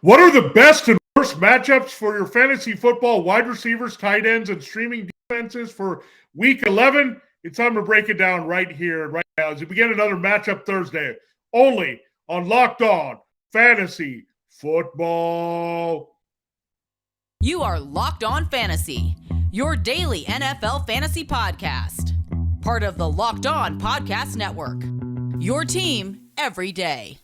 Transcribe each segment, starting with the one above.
What are the best and worst matchups for your fantasy football wide receivers, tight ends, and streaming defenses for week 11? It's time to break it down right here, right now, as we begin another Matchup Thursday, only on Locked On Fantasy Football. You are Locked On Fantasy, your daily NFL fantasy podcast. Part of the Locked On Podcast Network, your team every day.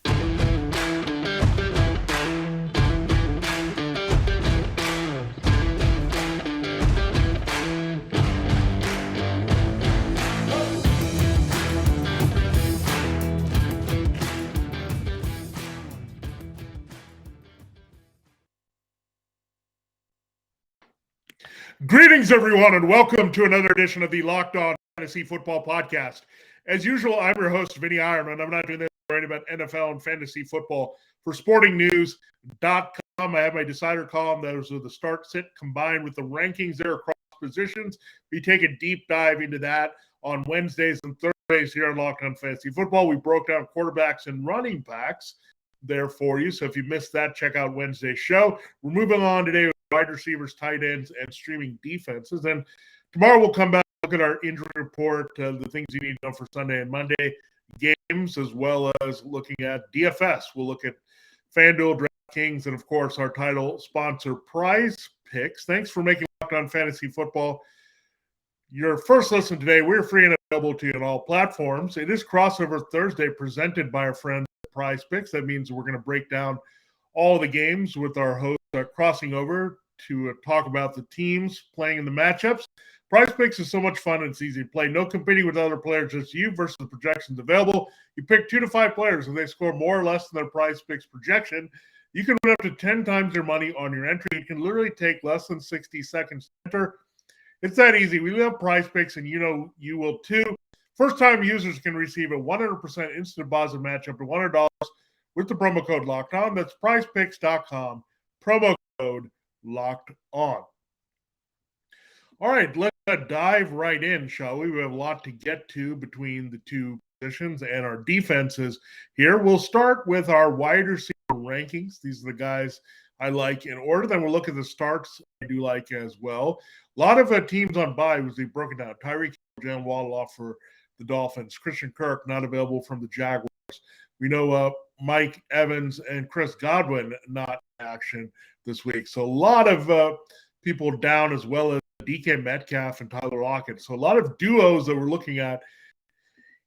Greetings, everyone, and welcome to another edition of the Locked On Fantasy Football Podcast. As usual, I'm your host, Vinnie Iyer, and I'm not doing this right about NFL and fantasy football. For sportingnews.com, I have my decider column. Those are the start, sit, combined with the rankings there across positions. We take a deep dive into that on Wednesdays and Thursdays here on Locked On Fantasy Football. We broke down quarterbacks and running backs there for you. So if you missed that, check out Wednesday's show. We're moving on today with wide receivers, tight ends, and streaming defenses. And tomorrow we'll come back and look at our injury report, the things you need to know for Sunday and Monday games, as well as looking at DFS. We'll look at FanDuel, DraftKings, and, of course, our title sponsor, PrizePicks. Thanks for making Locked On Fantasy Football your first listen today. We're free and available to you on all platforms. It is Crossover Thursday presented by our friends at PrizePicks. That means we're going to break down all the games with our hosts crossing over to talk about the teams playing in the matchups. PrizePicks is so much fun and it's easy to play. No competing with other players, just you versus the projections available. You pick 2 to 5 players, and they score more or less than their PrizePicks projection. You can win up to 10 times your money on your entry. It can literally take less than 60 seconds to enter. It's that easy. We love PrizePicks, and you know you will too. First-time users can receive a 100% instant deposit match up to $100 with the promo code Locked On. That's PrizePicks.com. Promo code Locked On. All right, let's dive right in, shall we? We have a lot to get to between the two positions and our defenses here. We'll start with our wide receiver rankings. These are the guys I like in order. Then we'll look at the starts I do like as well. A lot of teams on bye was they've broken down. Tyreek Hill, Jalen Waddle off for the Dolphins. Christian Kirk not available from the Jaguars. We know Mike Evans and Chris Godwin not in action this week. So a lot of people down, as well as DK Metcalf and Tyler Lockett. So a lot of duos that we're looking at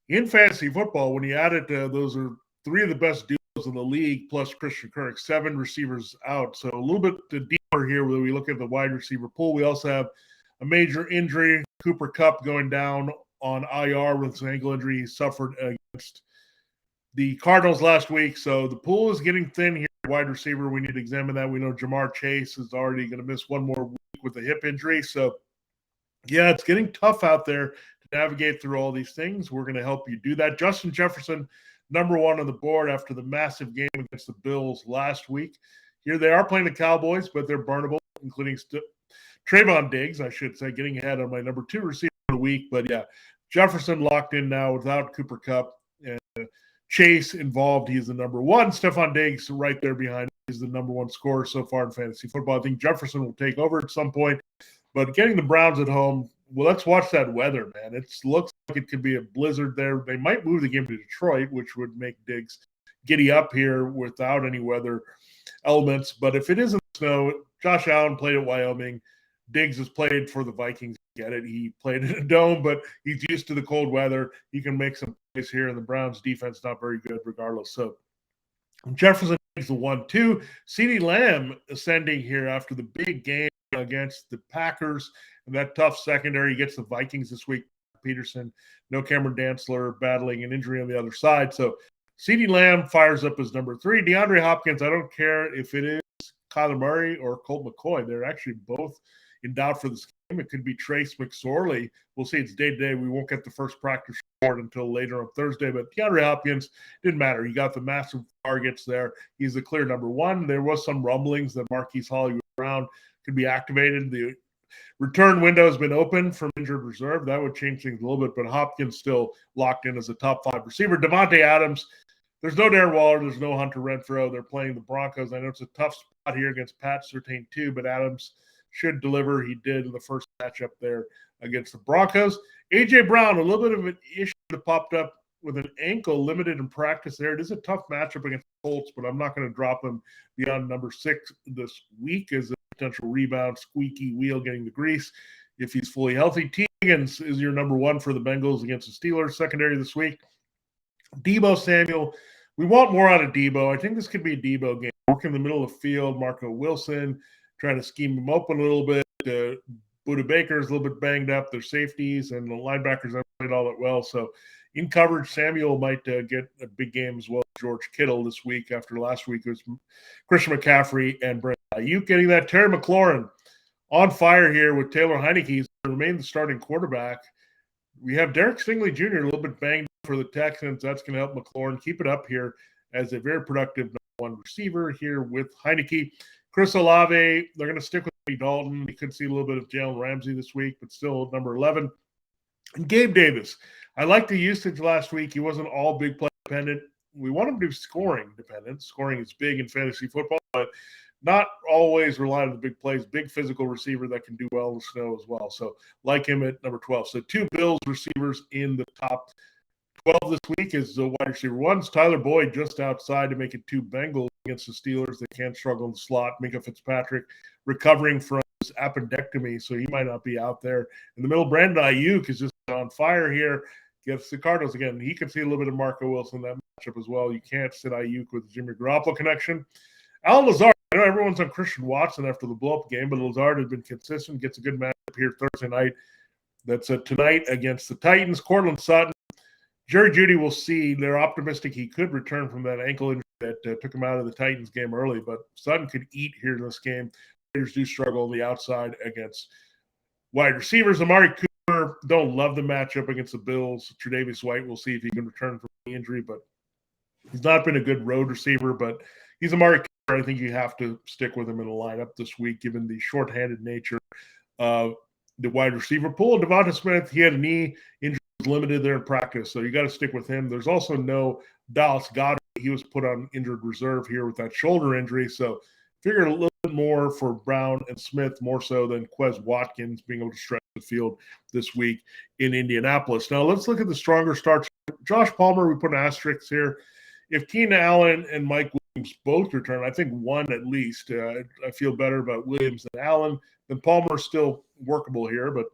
in fantasy football. When you add it, those are 3 of the best duos in the league, plus Christian Kirk, 7 receivers out. So a little bit deeper here when we look at the wide receiver pool. We also have a major injury, Cooper Kupp going down on IR with an ankle injury he suffered against the Cardinals last week. So the pool is getting thin here. Wide receiver, we need to examine that. We know Jamar Chase is already going to miss one more week with a hip injury. So, yeah, it's getting tough out there to navigate through all these things. We're going to help you do that. Justin Jefferson, number 1 on the board after the massive game against the Bills last week. Here they are playing the Cowboys, but they're burnable, including Trayvon Diggs, I should say, getting ahead on my number 2 receiver of the week. But, yeah, Jefferson locked in now without Cooper Kupp. And Chase involved. He's the number 1. Stephon Diggs right there behind him. He's the number 1 scorer so far in fantasy football. I think Jefferson will take over at some point. But getting the Browns at home, well, let's watch that weather, man. It looks like it could be a blizzard there. They might move the game to Detroit, which would make Diggs giddy up here without any weather elements. But if it isn't snow, Josh Allen played at Wyoming. Diggs has played for the Vikings. Get it. He played in a dome, but he's used to the cold weather. He can make some plays here, and the Browns defense not very good regardless. So Jefferson is the 1-2. CeeDee Lamb ascending here after the big game against the Packers and that tough secondary. He gets the Vikings this week. Peterson, no Cameron Dantzler battling an injury on the other side. So CeeDee Lamb fires up as number 3. DeAndre Hopkins, I don't care if it is Kyler Murray or Colt McCoy. They're actually both in doubt for this game. It could be Trace McSorley. We'll see. It's day-to-day. We won't get the first practice report until later on Thursday. But DeAndre Hopkins didn't matter. He got the massive targets there. He's the clear number 1. There was some rumblings that Marquise Hollywood Brown could be activated. The return window has been open from injured reserve. That would change things a little bit. But Hopkins still locked in as a top 5 receiver. Devontae Adams, there's no Darren Waller, there's no Hunter Renfrow. They're playing the Broncos. I know it's a tough spot here against Pat Surtain too, but Adams should deliver. He did in the first matchup there against the Broncos. A.J. Brown, a little bit of an issue that popped up with an ankle, limited in practice there. It is a tough matchup against the Colts, but I'm not going to drop him beyond number 6 this week as a potential rebound, squeaky wheel getting the grease if he's fully healthy. T. Higgins is your number 1 for the Bengals against the Steelers secondary this week. Deebo Samuel, we want more out of Deebo. I think this could be a Deebo game. Working in the middle of the field, Marco Wilson, trying to scheme him open a little bit. Budda Baker's a little bit banged up. Their safeties and the linebackers haven't played all that well. So in coverage, Samuel might get a big game as well as George Kittle this week. After last week, it was Christian McCaffrey and Brandon Ayuk getting that. Terry McLaurin on fire here with Taylor Heinicke. He's remained the starting quarterback. We have Derek Stingley Jr. a little bit banged up for the Texans. That's going to help McLaurin keep it up here as a very productive number 1 receiver here with Heinicke. Chris Olave, they're going to stick with Andy Dalton. You could see a little bit of Jalen Ramsey this week, but still number 11. And Gabe Davis. I liked the usage last week. He wasn't all big play dependent. We want him to be scoring dependent. Scoring is big in fantasy football, but not always rely on the big plays. Big physical receiver that can do well in the snow as well. So like him at number 12. So 2 Bills receivers in the top 12 this week is the wide receiver 1's Tyler Boyd just outside to make it 2 Bengals against the Steelers. They can't struggle in the slot. Minka Fitzpatrick recovering from his appendectomy, so he might not be out there. In the middle, Brandon Ayuk is just on fire here. Gets the Cardinals again. He can see a little bit of Marco Wilson in that matchup as well. You can't sit Ayuk with the Jimmy Garoppolo connection. Alan Lazard, I know everyone's on Christian Watson after the blow-up game, but Lazard has been consistent, gets a good matchup here Thursday night. That's tonight against the Titans. Cortland Sutton, Jerry Jeudy will see. They're optimistic he could return from that ankle injury that took him out of the Titans game early, but Sutton could eat here in this game. Raiders do struggle on the outside against wide receivers. Amari Cooper, don't love the matchup against the Bills. Tre'Davious White, we'll see if he can return from the injury, but he's not been a good road receiver, but he's Amari Cooper. I think you have to stick with him in the lineup this week, given the shorthanded nature of the wide receiver pool. Devonta Smith, he had a knee injury, limited there in practice, so you got to stick with him. There's also no Dallas Goedert. He was put on injured reserve here with that shoulder injury, so figured a little bit more for Brown and Smith, more so than Quez Watkins being able to stretch the field this week in Indianapolis. Now let's look at the stronger starts. Josh Palmer, we put an asterisk here. If Keenan Allen and Mike Williams both return, I think one at least. I feel better about Williams than Allen. Then Palmer is still workable here, but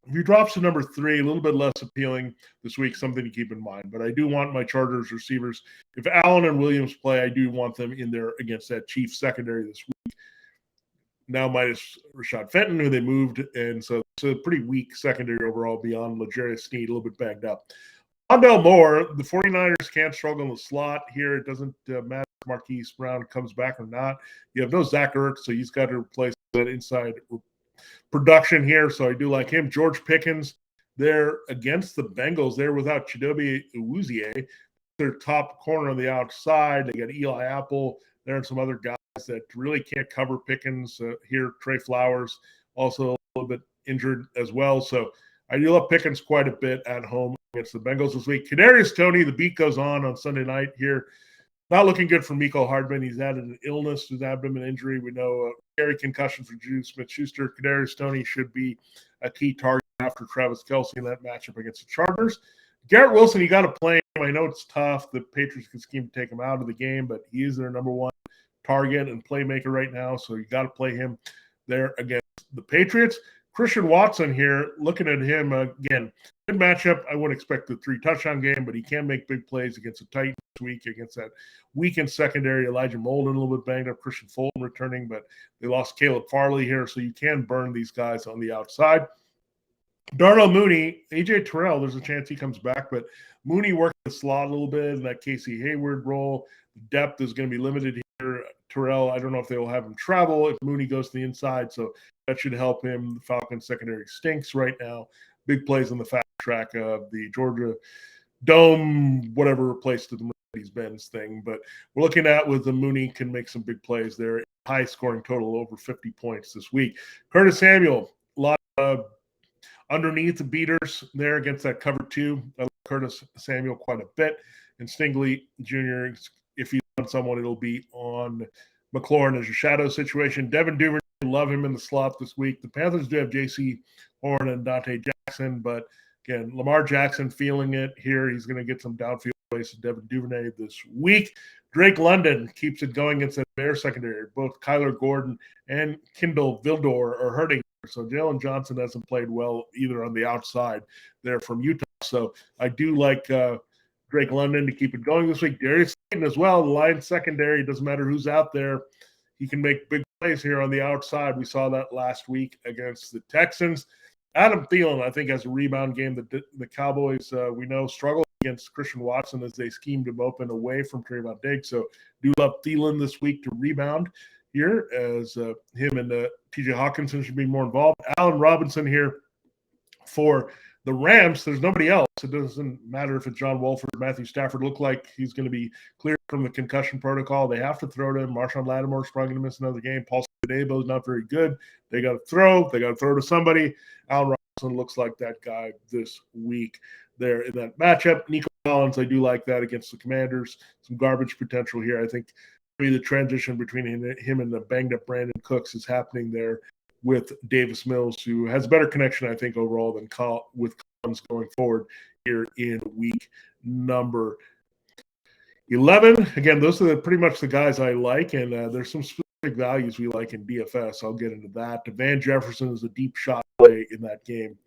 if he drops to number 3, a little bit less appealing this week, something to keep in mind. But I do want my Chargers receivers. If Allen and Williams play, I do want them in there against that Chiefs secondary this week. Now minus Rashad Fenton, who they moved. And so it's a pretty weak secondary overall beyond L'Jarius Sneed, a little bit banged up. Rondale Moore, the 49ers can't struggle in the slot here. It doesn't matter if Marquise Brown comes back or not. You have no Zach Ertz, so he's got to replace that inside production here, so I do like him. George Pickens, they're against the Bengals. They're without Chidobe Awuzie, their top corner on the outside. They got Eli Apple there and some other guys that really can't cover Pickens here. Trey Flowers also a little bit injured as well, so I do love Pickens quite a bit at home against the Bengals this week. Kadarius Toney, the beat goes on Sunday night here. Not looking good for Mecole Hardman. He's added an illness to his abdomen injury. We know scary concussion for Juju Smith-Schuster. Kadarius Toney should be a key target after Travis Kelce in that matchup against the Chargers. Garrett Wilson, you got to play him. I know it's tough. The Patriots can scheme to take him out of the game, but he is their number 1 target and playmaker right now, so you got to play him there against the Patriots. Christian Watson here, looking at him again, good matchup. I wouldn't expect the 3-touchdown game, but he can make big plays against the Titans this week, against that weakened secondary. Elijah Molden a little bit banged up, Christian Fulton returning, but they lost Caleb Farley here, so you can burn these guys on the outside. Darnell Mooney, AJ Terrell, there's a chance he comes back, but Mooney worked the slot a little bit in that Casey Hayward role. Depth is going to be limited here. Terrell, I don't know if they will have him travel if Mooney goes to the inside, so that should help him. The Falcons secondary stinks right now. Big plays on the fast track of the Georgia Dome, whatever replaced the Mercedes-Benz thing. But we're looking at with the Mooney can make some big plays there. High scoring total over 50 points this week. Curtis Samuel, a lot of underneath the beaters there against that cover 2. I like Curtis Samuel quite a bit. And Stingley Jr., if he's on someone, it'll be on McLaurin as your shadow situation. Devin Duvernay, love him in the slot this week. The Panthers do have J.C. Horn and Dante Jackson, but again, Lamar Jackson feeling it here. He's going to get some downfield plays to Devin Duvernay this week. Drake London keeps it going against the Bears secondary. Both Kyler Gordon and Kindle Vildor are hurting. So Jalen Johnson hasn't played well either on the outside there from Utah. So I do like Drake London to keep it going this week. Darius Slay as well. The Lions secondary, doesn't matter who's out there. He can make big plays here on the outside. We saw that last week against the Texans. Adam Thielen, I think, has a rebound game. The Cowboys, we know, struggle against Christian Watson as they schemed him open away from Trayvon Diggs. So do love Thielen this week to rebound here, as him and T.J. Hawkinson should be more involved. Allen Robinson here for the Rams. There's nobody else. It doesn't matter if it's John Wolford or Matthew Stafford. Look like he's going to be cleared from the concussion protocol. They have to throw to him. Marshawn Lattimore's probably going to miss another game. Paul Debo's not very good. They got to throw. They got to throw to somebody. Allen Robinson looks like that guy this week there in that matchup. Nico Collins, I do like that against the Commanders. Some garbage potential here. I think maybe the transition between him and the banged-up Brandon Cooks is happening there with Davis Mills, who has a better connection, I think, overall than with Collins going forward here in week number 11. Again, those are pretty much the guys I like, and there's some specific values we like in DFS. I'll get into that. Van Jefferson is a deep shot play in that game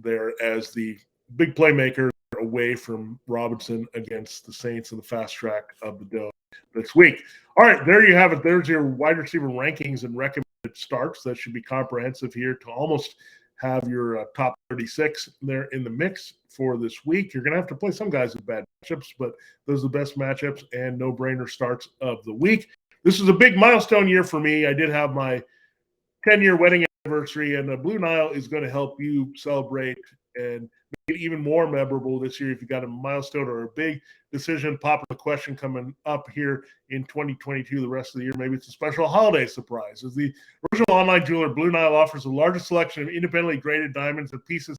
there as the big playmaker away from Robinson against the Saints in the fast track of the Dome this week. All right, there you have it. There's your wide receiver rankings and recommended starts. That should be comprehensive here to almost have your top 36 there in the mix for this week. You're going to have to play some guys with bad matchups, but those are the best matchups and no-brainer starts of the week. This is a big milestone year for me. I did have my 10-year wedding anniversary, and the Blue Nile is going to help you celebrate and make it even more memorable this year if you got a milestone or a big decision, popular question coming up here in 2022, the rest of the year. Maybe it's a special holiday surprise. As the original online jeweler, Blue Nile offers the largest selection of independently graded diamonds and pieces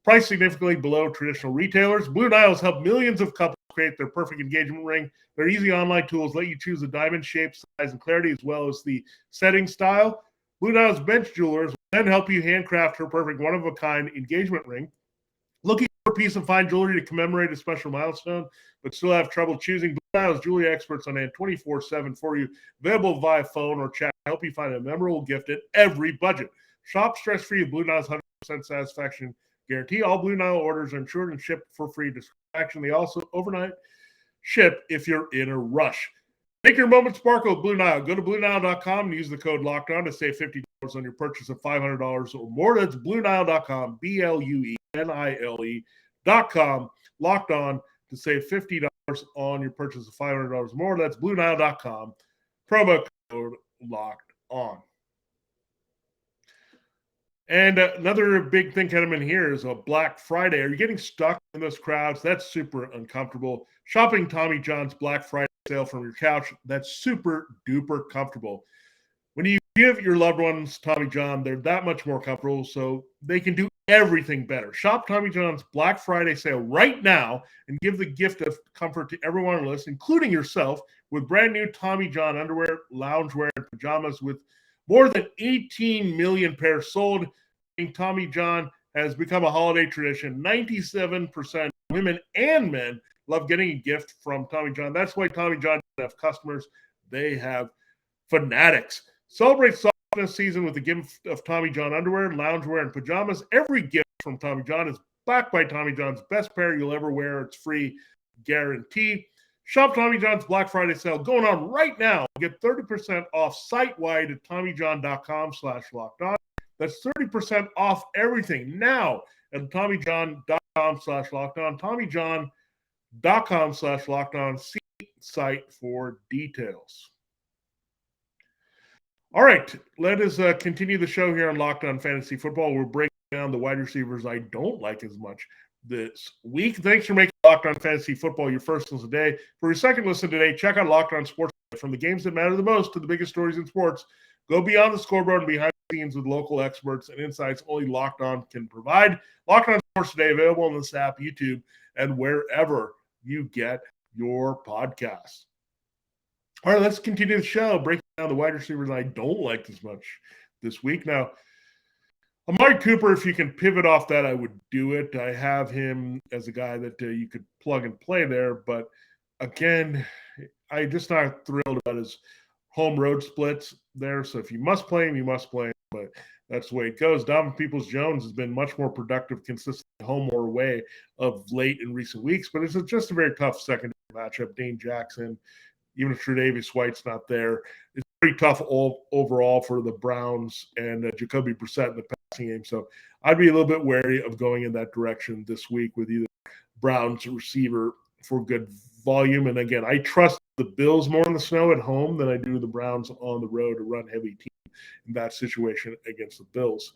priced significantly below traditional retailers. Blue Nile has helped millions of couples create their perfect engagement ring. Their easy online tools let you choose the diamond shape, size, and clarity, as well as the setting style. Blue Nile's bench jewelers will then help you handcraft her perfect one-of-a-kind engagement ring. Looking for a piece of fine jewelry to commemorate a special milestone, but still have trouble choosing? Blue Nile's jewelry experts on hand 24/7 for you, available via phone or chat to help you find a memorable gift at every budget. Shop stress-free with Blue Nile's 100% satisfaction guarantee. All Blue Nile orders are insured and shipped for free distraction. They also overnight ship if you're in a rush. Make your moment sparkle with Blue Nile. Go to BlueNile.com and use the code LOCKEDON to save $50 on your purchase of $500 or more. That's BlueNile.com, BlueNile.com, locked on to save $50 on your purchase of $500 or more. That's BlueNile.com, promo code locked on. And another big thing coming in here is a Black Friday. Are you getting stuck in those crowds? That's super uncomfortable. Shopping Tommy John's Black Friday sale from your couch, that's super duper comfortable. When you give your loved ones Tommy John, they're that much more comfortable, so they can do everything better. Shop Tommy John's Black Friday sale right now and give the gift of comfort to everyone on the list, including yourself, with brand new Tommy John underwear, loungewear, and pajamas. With more than 18 million pairs sold, Tommy John has become a holiday tradition. 97% of women and men love getting a gift from Tommy John. That's why Tommy John doesn't have customers. They have fanatics. Celebrate softness season with the gift of Tommy John underwear, loungewear, and pajamas. Every gift from Tommy John is backed by Tommy John's best pair you'll ever wear. It's free guarantee. Shop Tommy John's Black Friday sale going on right now. Get 30% off site-wide at TommyJohn.com/lockedon. That's 30% off everything now at TommyJohn.com/lockedon. TommyJohn.com/lockedon. See site for details. All right, let us continue the show here on Locked On Fantasy Football. We're breaking down the wide receivers I don't like as much this week. Thanks for making Locked On Fantasy Football your first listen today. For your second listen today, check out Locked On Sports. From the games that matter the most to the biggest stories in sports, go beyond the scoreboard and behind the scenes with local experts and insights only Locked On can provide. Locked On Sports today, available on this app, YouTube, and wherever you get your podcasts. All right, let's continue the show, breaking down the wide receivers I don't like as much this week. Now, Amari Cooper, if you can pivot off that, I would do it. I have him as a guy that you could plug and play there. But again, I'm just not thrilled about his home road splits there. So if you must play him, you must play him. But that's the way it goes. Donovan Peoples-Jones has been much more productive, consistently home or away of late in recent weeks. But it's just a very tough secondary matchup. Dane Jackson, even if Tre'Davious White's not there, it's pretty tough overall for the Browns and Jacoby Brissett in the passing game. So I'd be a little bit wary of going in that direction this week with either Browns receiver for good volume. And again, I trust the Bills more in the snow at home than I do the Browns on the road, a run-heavy team in that situation against the Bills.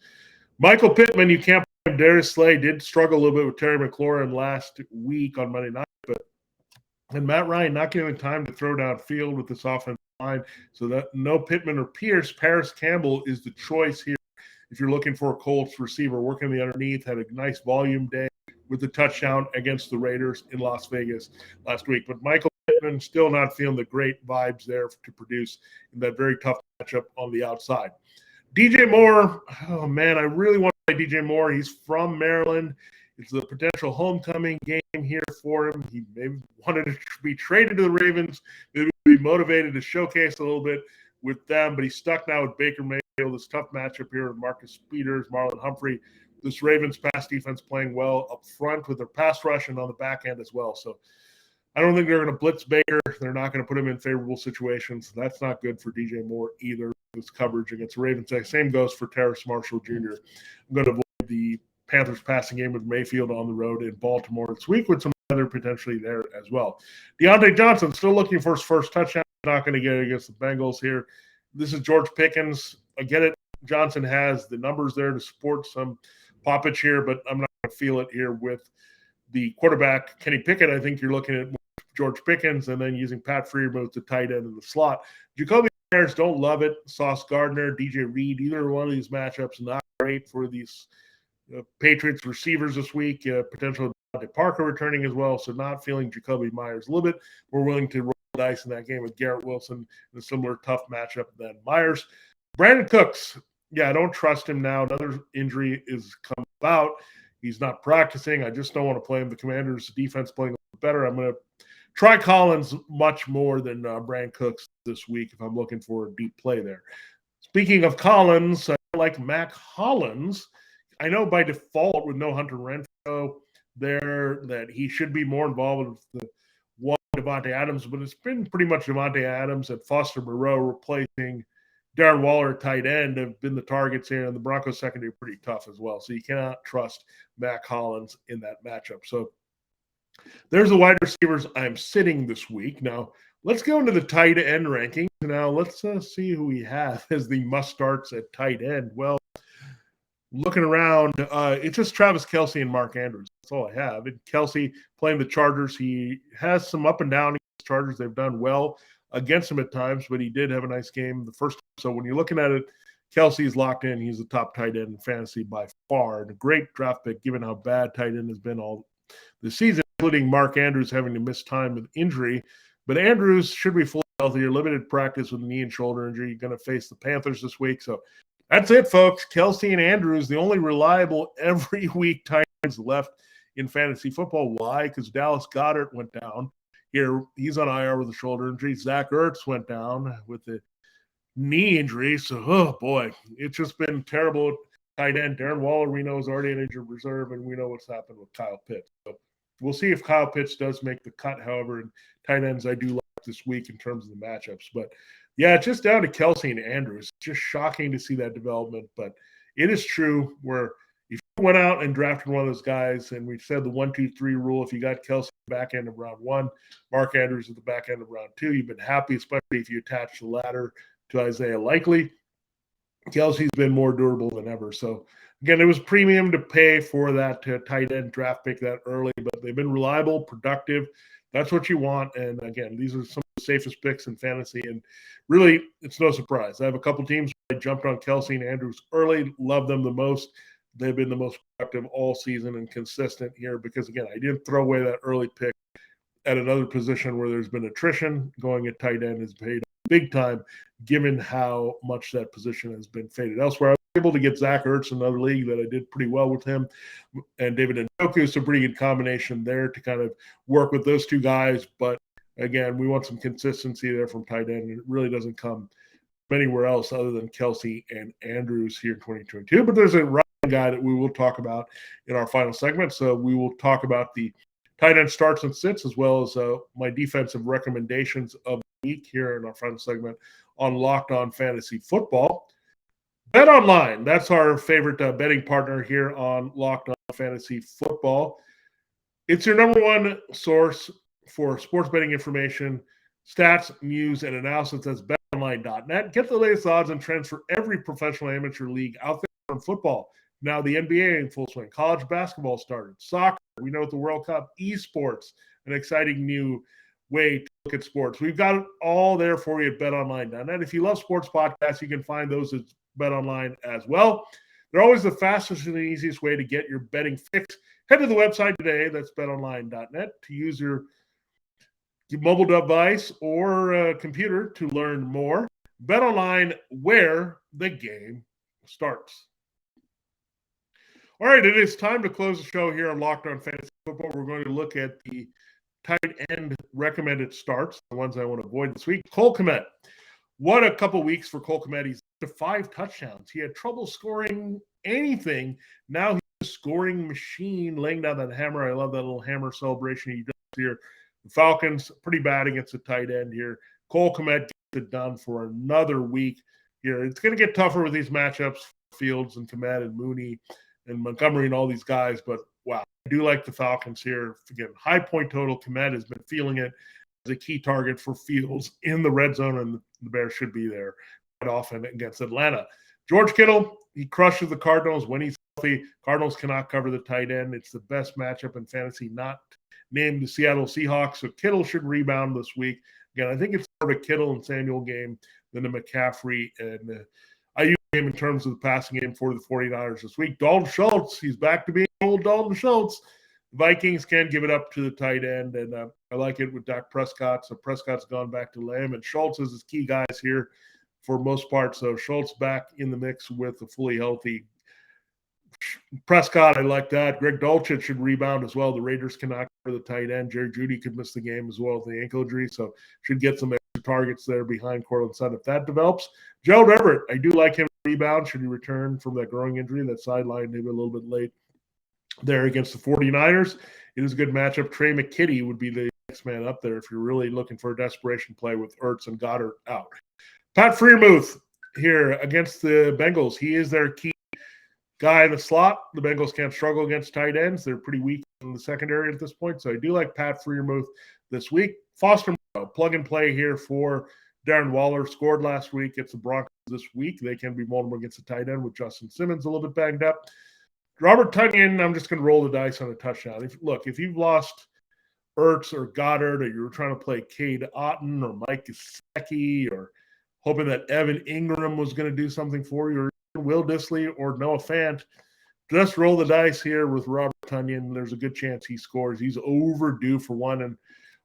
Michael Pittman, you can't play him. Darius Slay did struggle a little bit with Terry McLaurin last week on Monday night, and Matt Ryan not getting time to throw downfield with this offensive line. So that no Pittman or Pierce, Paris Campbell is the choice here. If you're looking for a Colts receiver working the underneath, had a nice volume day with the touchdown against the Raiders in Las Vegas last week. But Michael Pittman still not feeling the great vibes there to produce in that very tough matchup on the outside. DJ Moore, oh man, I really want to play DJ Moore. He's from Maryland. It's the potential homecoming game here for him. He maybe wanted to be traded to the Ravens, maybe be motivated to showcase a little bit with them, but he's stuck now with Baker Mayfield. This tough matchup here with Marcus Peters, Marlon Humphrey. This Ravens pass defense playing well up front with their pass rush and on the back end as well. So I don't think they're going to blitz Baker. They're not going to put him in favorable situations. That's not good for DJ Moore either, this coverage against the Ravens. Same goes for Terrace Marshall Jr. I'm going to avoid the Panthers passing game with Mayfield on the road in Baltimore this week with some other potentially there as well. Deontay Johnson still looking for his first touchdown. Not going to get it against the Bengals here. This is George Pickens. I get it. Johnson has the numbers there to support some poppage here, but I'm not going to feel it here with the quarterback, Kenny Pickett. I think you're looking at George Pickens and then using Pat Freiermuth with the tight end in the slot. Jacoby Myers, don't love it. Sauce Gardner, DJ Reed, either one of these matchups not great for these Patriots receivers this week. Potential Devontae Parker returning as well, so not feeling Jacoby Myers a little bit. We're willing to roll the dice in that game with Garrett Wilson in a similar tough matchup than Myers. Brandon Cooks, I don't trust him now. Another injury is come about. He's not practicing. I just don't want to play him. The Commanders' defense playing a little better. I'm going to try Collins much more than Brandon Cooks this week if I'm looking for a deep play there. Speaking of Collins, I like Mac Hollins. I know by default with no Hunter Renfrow there that he should be more involved with the one Devontae Adams, but it's been pretty much Devontae Adams and Foster Moreau replacing Darren Waller at tight end have been the targets here, and the Broncos secondary pretty tough as well. So you cannot trust Mac Hollins in that matchup. So there's the wide receivers I'm sitting this week. Now let's go into the tight end rankings. Now let's see who we have as the must starts at tight end. Well, looking around, it's just Travis Kelce and Mark Andrews. That's all I have. And Kelce playing the Chargers, he has some up and down against Chargers. They've done well against him at times, but he did have a nice game the first time. So when you're looking at it, Kelce's locked in. He's the top tight end in fantasy by far, and a great draft pick given how bad tight end has been all the season, including Mark Andrews having to miss time with injury. But Andrews should be fully healthy. Limited practice with a knee and shoulder injury. You're going to face the Panthers this week. So that's it, folks. Kelce and Andrews, the only reliable every week tight ends left in fantasy football. Why? Because Dallas Goedert went down. Here, he's on IR with a shoulder injury. Zach Ertz went down with a knee injury. So, oh, boy, it's just been terrible tight end. Darren Waller, we know, is already an injured reserve, and we know what's happened with Kyle Pitts. So we'll see if Kyle Pitts does make the cut, however, and tight ends I do like this week in terms of the matchups. But, yeah, it's just down to Kelce and Andrews. It's just shocking to see that development. But it is true where if you went out and drafted one of those guys, and we said the 1-2-3 rule, if you got Kelce at the back end of round 1, Mark Andrews at the back end of round 2, you've been happy, especially if you attach the ladder to Isaiah Likely. Kelce's been more durable than ever. So, again, it was premium to pay for that tight end draft pick that early, but they've been reliable, productive. That's what you want. And, again, these are some of the safest picks in fantasy. And really, it's no surprise. I have a couple teams I jumped on Kelce and Andrews early, love them the most. They've been the most productive all season and consistent here because, again, I didn't throw away that early pick at another position where there's been attrition, going at tight end is paid big time, given how much that position has been faded elsewhere. I was able to get Zach Ertz in another league that I did pretty well with him, and David Njoku is a pretty good combination there to kind of work with those two guys. But again, we want some consistency there from tight end. It really doesn't come anywhere else other than Kelsey and Andrews here in 2022. But there's a running guy that we will talk about in our final segment. So we will talk about the tight end starts and sits, as well as my defensive recommendations of the week here in our final segment on Locked On Fantasy Football. BetOnline, that's our favorite betting partner here on Locked On Fantasy Football. It's your number one source for sports betting information, stats, news, and analysis. That's betonline.net. Get the latest odds and trends for every professional amateur league out there in football. Now the NBA in full swing. College basketball started. Soccer, we know, the World Cup. Esports, an exciting new way to look at sports. We've got it all there for you at betonline.net. If you love sports podcasts, you can find those at BetOnline as well. They're always the fastest and the easiest way to get your betting fix. Head to the website today, that's betonline.net, to use your mobile device or computer to learn more. BetOnline, where the game starts. All right, it is time to close the show here on Locked On Fantasy Football. We're going to look at the tight end recommended starts, the ones I want to avoid this week. Cole Kmet. What a couple weeks for Cole Kmet. He's to 5 touchdowns. He had trouble scoring anything. Now he's a scoring machine, laying down that hammer. I love that little hammer celebration he does here. The Falcons, pretty bad against the tight end here. Cole Kmet gets it done for another week here. It's going to get tougher with these matchups, Fields and Kmet and Mooney and Montgomery and all these guys. But, wow, I do like the Falcons here. Again, high point total. Kmet has been feeling it as a key target for Fields in the red zone, and the Bears should be there quite often against Atlanta. George Kittle, he crushes the Cardinals when he's healthy. Cardinals cannot cover the tight end. It's the best matchup in fantasy, not named the Seattle Seahawks. So Kittle should rebound this week. Again, I think it's more of a Kittle and Samuel game than a McCaffrey and Ayuk game in terms of the passing game for the 49ers this week. Dalton Schultz, he's back to being old Dalton Schultz. The Vikings can give it up to the tight end, and I like it with Dak Prescott. So Prescott's gone back to Lamb, and Schultz is his key guys here for most part. So Schultz back in the mix with a fully healthy Prescott. I like that. Greg Dulcich should rebound as well. The Raiders cannot cover the tight end. Jerry Jeudy could miss the game as well with the ankle injury, so should get some extra targets there behind Cortland Sutton if that develops. Gerald Everett, I do like him to rebound. Should he return from that growing injury that sidelined maybe a little bit late there against the 49ers? It is a good matchup. Trey McKitty would be the next man up there if you're really looking for a desperation play with Ertz and Goddard out. Pat Freiermuth here against the Bengals. He is their key guy in the slot. The Bengals can't struggle against tight ends. They're pretty weak in the secondary at this point. So I do like Pat Freiermuth this week. Foster, plug and play here for Darren Waller. Scored last week. It's the Broncos this week. They can be vulnerable against the tight end with Justin Simmons a little bit banged up. Robert Tonyan, I'm just going to roll the dice on a touchdown. If you've lost Ertz or Goddard, or you're trying to play Cade Otton or Mike Gesicki, or hoping that Evan Ingram was going to do something for you, or Will Dissly or Noah Fant, just roll the dice here with Robert Tonyan. There's a good chance he scores. He's overdue for one. And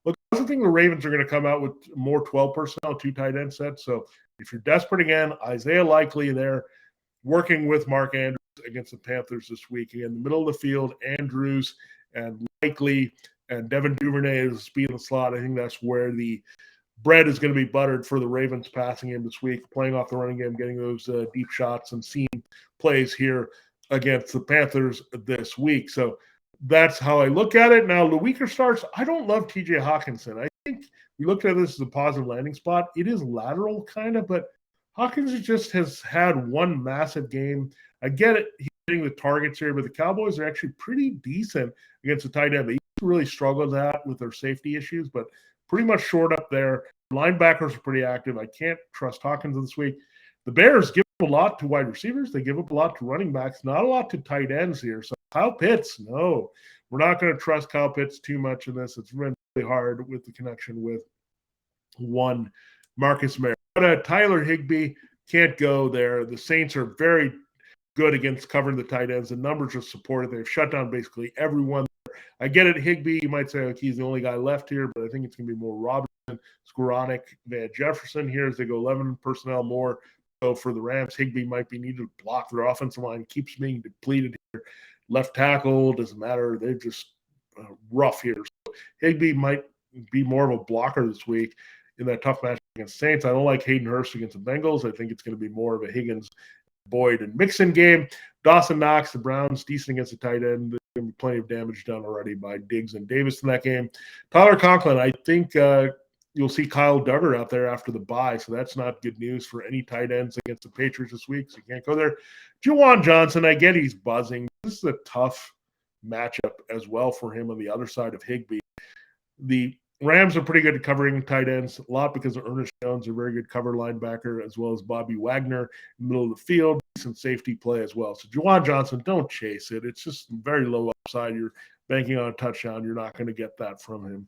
look, I think the Ravens are going to come out with more 12 personnel, 2 tight end sets. So if you're desperate again, Isaiah Likely there working with Mark Andrews against the Panthers this week. Again, the middle of the field, Andrews and Likely and Devin Duvernay is speed in the slot. I think that's where the bread is going to be buttered for the Ravens passing game this week, playing off the running game, getting those deep shots and seam plays here against the Panthers this week. So that's how I look at it. Now, the weaker starts, I don't love TJ Hawkinson. I think we looked at this as a positive landing spot. It is lateral kind of, but Hawkins just has had one massive game. I get it. He's getting the targets here, but the Cowboys are actually pretty decent against the tight end. They really struggled that with their safety issues, but pretty much short up there. Linebackers are pretty active. I can't trust Hawkins this week. The Bears give up a lot to wide receivers. They give up a lot to running backs, not a lot to tight ends here. So Kyle Pitts, no. We're not going to trust Kyle Pitts too much in this. It's really hard with the connection with one Marcus Mariota. But Tyler Higbee can't go there. The Saints are very good against covering the tight ends. The numbers are supported. They've shut down basically everyone. I get it, Higbee, you might say, like, he's the only guy left here, but I think it's going to be more Robinson, Skoranek, Van Jefferson here as they go 11 personnel more. So for the Rams, Higbee might be needed to block. Their offensive line keeps being depleted here. Left tackle, doesn't matter. They're just rough here. So Higbee might be more of a blocker this week in that tough match against Saints. I don't like Hayden Hurst against the Bengals. I think it's going to be more of a Higgins, Boyd, and Mixon game. Dawson Knox, the Browns, decent against the tight end. There's going to be plenty of damage done already by Diggs and Davis in that game. Tyler Conklin, I think you'll see Kyle Duggar out there after the bye, so that's not good news for any tight ends against the Patriots this week, so you can't go there. Juwan Johnson, I get he's buzzing. This is a tough matchup as well for him on the other side of Higbee. The Rams are pretty good at covering tight ends, a lot because of Ernest Jones, a very good cover linebacker, as well as Bobby Wagner in the middle of the field, decent safety play as well. So Juwan Johnson, don't chase it. It's just very low upside. You're banking on a touchdown. You're not going to get that from him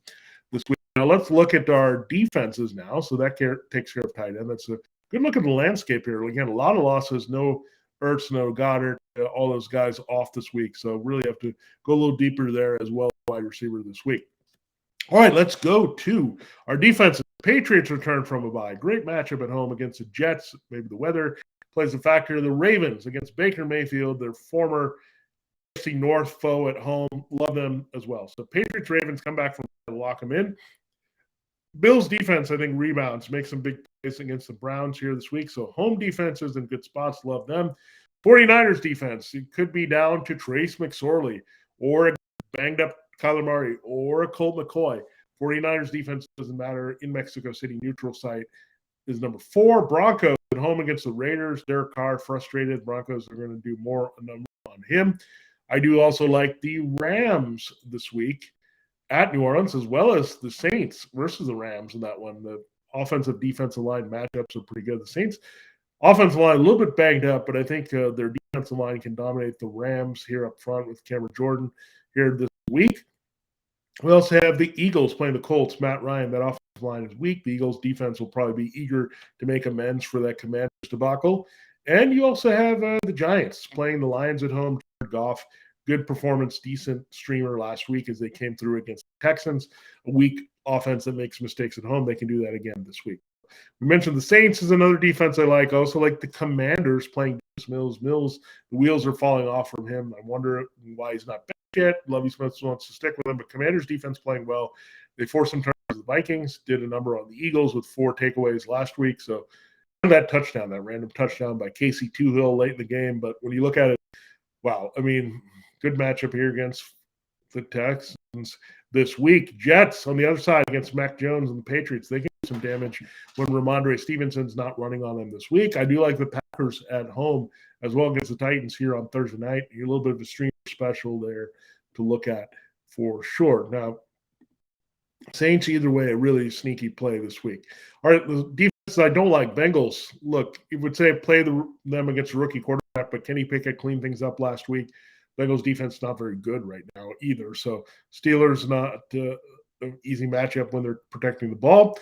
this week. Now let's look at our defenses now. So that takes care of tight end. That's a good look at the landscape here. Again, a lot of losses, no Ertz, no Goddard, all those guys off this week. So really have to go a little deeper there as well as wide receiver this week. All right, let's go to our defense. Patriots return from a bye. Great matchup at home against the Jets. Maybe the weather plays a factor. The Ravens against Baker Mayfield, their former NFC North foe at home. Love them as well. So Patriots, Ravens come back from to lock them in. Bills defense, I think, rebounds, make some big plays against the Browns here this week. So home defense is in good spots. Love them. 49ers defense, it could be down to Trace McSorley or a banged up Kyler Murray or a Colt McCoy. 49ers defense doesn't matter. In Mexico City, neutral site is number 4. Broncos at home against the Raiders. Derek Carr frustrated. Broncos are going to do more on him. I do also like the Rams this week at New Orleans, as well as the Saints versus the Rams in that one. The offensive defensive line matchups are pretty good. The Saints offensive line a little bit banged up, but I think their defensive line can dominate the Rams here up front with Cameron Jordan here this week. We also have the Eagles playing the Colts. Matt Ryan, that offensive line is weak. The Eagles defense will probably be eager to make amends for that Commanders debacle. And you also have the Giants playing the Lions at home. Goff, good performance, decent streamer last week as they came through against the Texans. A weak offense that makes mistakes at home. They can do that again this week. We mentioned the Saints is another defense I like. I also like the Commanders playing Mills. Mills, the wheels are falling off from him. I wonder why he's not back yet. Lovie Smith wants to stick with him, but Commanders defense playing well. They forced some turnovers. The Vikings did a number on the Eagles with 4 takeaways last week. So that touchdown, that random touchdown by Casey Toohill late in the game. But when you look at it, wow, I mean, good matchup here against the Texans this week. Jets on the other side against Mac Jones and the Patriots. They can do some damage when Ramondre Stevenson's not running on them this week. I do like the Packers at home as well against the Titans here on Thursday night. You're a little bit of a streamer special there to look at for sure. Now, Saints either way, a really sneaky play this week. All right, the defense I don't like, Bengals. Look, you would say play them against a rookie quarterback, but Kenny Pickett cleaned things up last week. Bengals defense not very good right now either. So Steelers not an easy matchup when they're protecting the ball.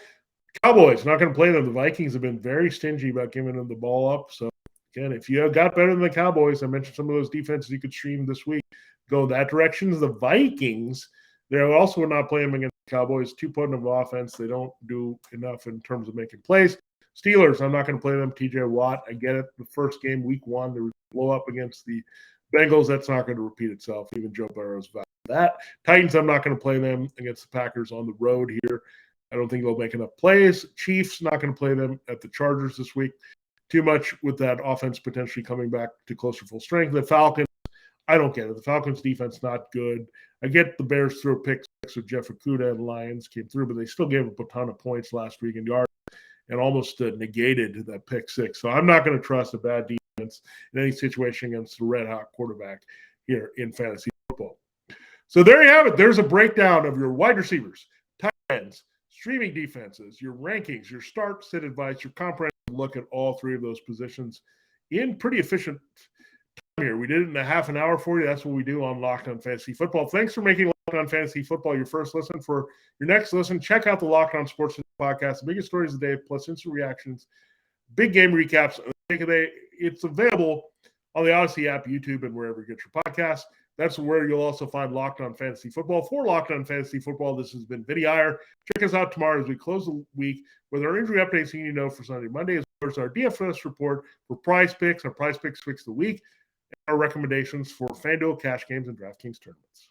Cowboys not going to play them. The Vikings have been very stingy about giving them the ball up. So again, if you got better than the Cowboys, I mentioned some of those defenses you could stream this week. Go that direction. The Vikings, they're also not playing them against the Cowboys. 2 potent of offense. They don't do enough in terms of making plays. Steelers, I'm not going to play them. TJ Watt, I get it. The first game, week 1, they would blow up against the Bengals. That's not going to repeat itself. Even Joe Burrow's valid that. Titans, I'm not going to play them against the Packers on the road here. I don't think they'll make enough plays. Chiefs, not going to play them at the Chargers this week. Too much with that offense potentially coming back to closer full strength. The Falcons, I don't get it. The Falcons defense not good. I get the Bears threw a pick 6 with Jeff Okudah and Lions came through, but they still gave up a ton of points last week in yards and almost negated that pick 6. So I'm not going to trust a bad defense in any situation against the red-hot quarterback here in fantasy football. So there you have it. There's a breakdown of your wide receivers, tight ends, streaming defenses, your rankings, your start, sit advice, your comprehensive look at all 3 of those positions in pretty efficient time here. We did it in a half an hour for you. That's what we do on Locked On Fantasy Football. Thanks for making Locked On Fantasy Football your first listen. For your next listen, check out the Locked On Sports podcast, the biggest stories of the day, plus instant reactions, big game recaps. It's available on the Odyssey app, YouTube, and wherever you get your podcasts. That's where you'll also find Locked On Fantasy Football. For Locked On Fantasy Football, this has been Vinnie Iyer. Check us out tomorrow as we close the week with our injury updates you need to know for Sunday. Monday is our DFS report for PrizePicks, our PrizePicks Fix of the Week, and our recommendations for FanDuel, cash games, and DraftKings tournaments.